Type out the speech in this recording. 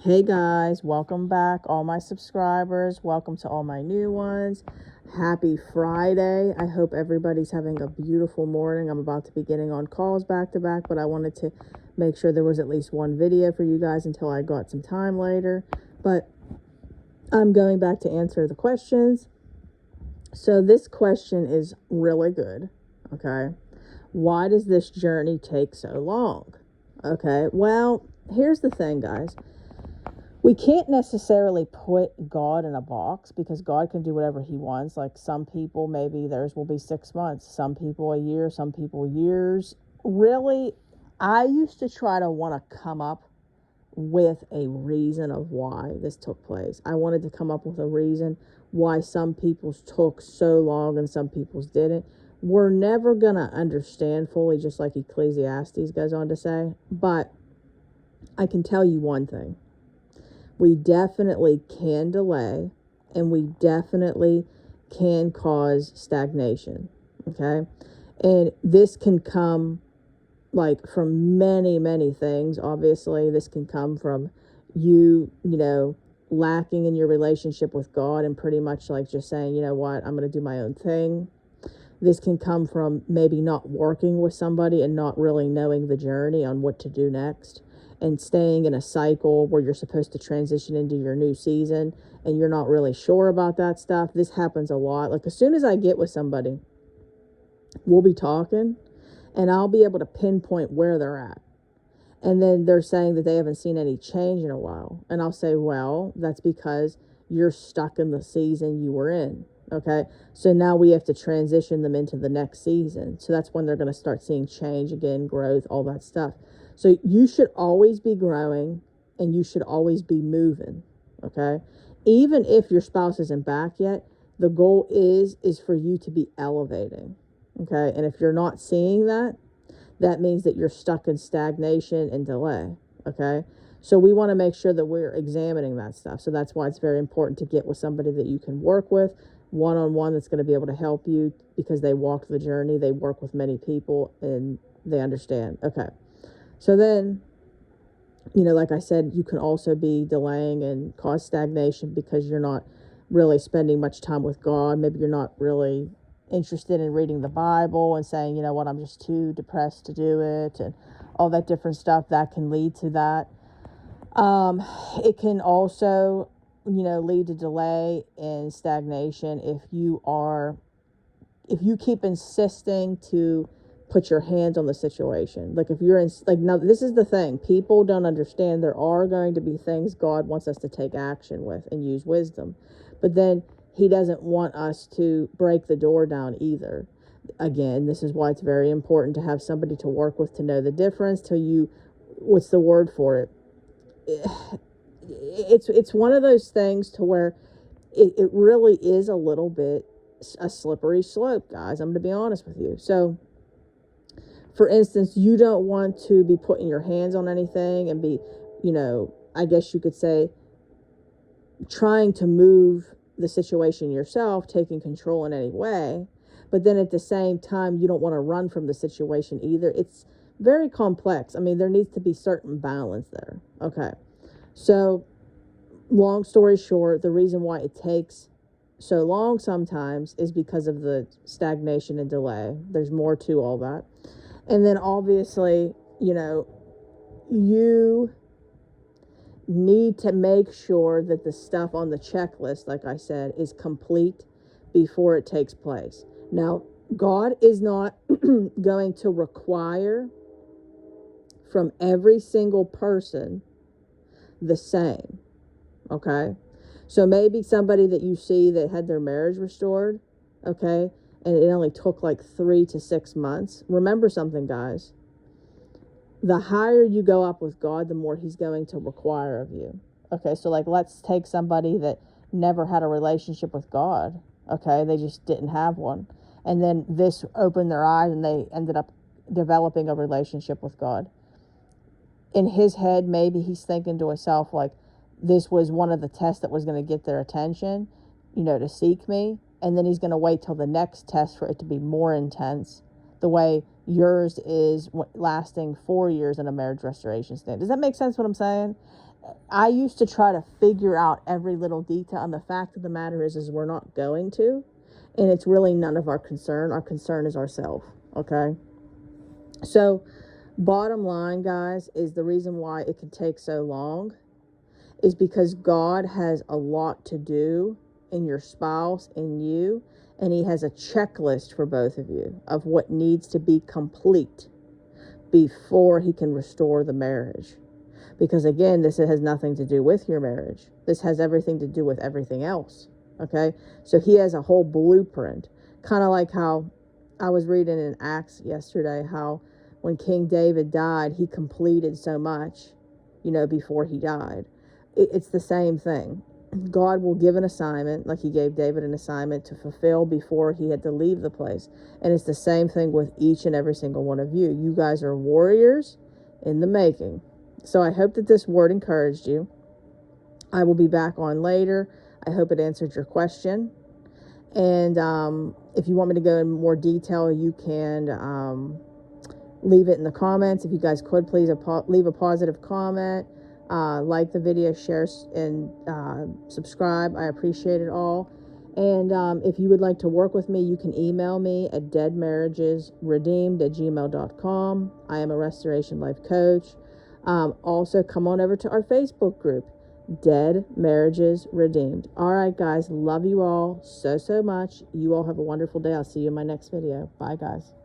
Hey guys, welcome back, all my subscribers. Welcome to all my new ones. Happy Friday. I hope everybody's having a beautiful morning. I'm about to be getting on calls back to back, but I wanted to make sure there was at least one video for you guys until I got some time later. But I'm going back to answer the questions. So this question is really good. Okay. Why does this journey take so long? Okay. Well, here's the thing, guys. We can't necessarily put God in a box because God can do whatever he wants. Like some people, maybe theirs will be 6 months, some people a year, some people years. Really, I used to try to want to come up with a reason of why this took place. I wanted to come up with a reason why some people's took so long and some people's didn't. We're never going to understand fully, just like Ecclesiastes goes on to say. But I can tell you one thing. We definitely can delay, and we definitely can cause stagnation. Okay. And this can come like from many things. Obviously, this can come from you lacking in your relationship with God and pretty much like just saying, you know what, I'm going to do my own thing. This can come from maybe not working with somebody and not really knowing the journey on what to do next, and staying in a cycle where you're supposed to transition into your new season and you're not really sure about that stuff. This happens a lot. Like as soon as I get with somebody, we'll be talking and I'll be able to pinpoint where they're at. And then they're saying that they haven't seen any change in a while. And I'll say, well, that's because you're stuck in the season you were in. Okay. So now we have to transition them into the next season. So that's when they're going to start seeing change again, growth, all that stuff. So you should always be growing and you should always be moving. Okay. Even if your spouse isn't back yet, the goal is for you to be elevating. Okay. And if you're not seeing that, that means that you're stuck in stagnation and delay. Okay. So we want to make sure that we're examining that stuff. So that's why it's very important to get with somebody that you can work with one-on-one, that's going to be able to help you because they walked the journey. They work with many people and they understand. Okay. So then, like I said, you can also be delaying and cause stagnation because you're not really spending much time with God. Maybe you're not really interested in reading the Bible and saying, you know what, I'm just too depressed to do it, and all that different stuff that can lead to that. It can also, lead to delay and stagnation if you keep insisting to put your hands on the situation. Like if you're in, like, now this is the thing, people don't understand there are going to be things God wants us to take action with and use wisdom, but then he doesn't want us to break the door down either. Again, this is why it's very important to have somebody to work with, to know the difference, what's the word for it? It's one of those things to where it really is a little bit a slippery slope, guys. I'm going to be honest with you. So for instance, you don't want to be putting your hands on anything and be, I guess you could say, trying to move the situation yourself, taking control in any way. But then at the same time, you don't want to run from the situation either. It's very complex. I mean, there needs to be certain balance there. Okay. So long story short, the reason why it takes so long sometimes is because of the stagnation and delay. There's more to all that. And then obviously, you need to make sure that the stuff on the checklist, like I said, is complete before it takes place. Now, God is not going to require from every single person the same. Okay. So maybe somebody that you see that had their marriage restored, okay, and it only took like 3 to 6 months. Remember something, guys. The higher you go up with God, the more he's going to require of you. Okay, so like let's take somebody that never had a relationship with God. Okay, they just didn't have one. And then this opened their eyes and they ended up developing a relationship with God. In his head, maybe he's thinking to himself, like, this was one of the tests that was going to get their attention, to seek me. And then he's going to wait till the next test for it to be more intense, the way yours is lasting 4 years in a marriage restoration stand. Does that make sense what I'm saying? I used to try to figure out every little detail, and the fact of the matter is we're not going to, and it's really none of our concern. Our concern is ourselves, okay? So, bottom line, guys, is the reason why it can take so long is because God has a lot to do in your spouse, in you, and he has a checklist for both of you of what needs to be complete before he can restore the marriage. Because again, this has nothing to do with your marriage. This has everything to do with everything else. Okay? So he has a whole blueprint. Kind of like how I was reading in Acts yesterday, how when King David died, he completed so much, before he died. It's the same thing. God will give an assignment, like he gave David an assignment to fulfill before he had to leave the place. And it's the same thing with each and every single one of you. You guys are warriors in the making. So I hope that this word encouraged you. I will be back on later. I hope it answered your question. And if you want me to go in more detail, you can leave it in the comments. If you guys could, please leave a positive comment. Like the video, share, and subscribe. I appreciate it all. And if you would like to work with me, you can email me at deadmarriagesredeemed@gmail.com. I am a restoration life coach. Also, come on over to our Facebook group, Dead Marriages Redeemed. All right, guys. Love you all so much. You all have a wonderful day. I'll see you in my next video. Bye, guys.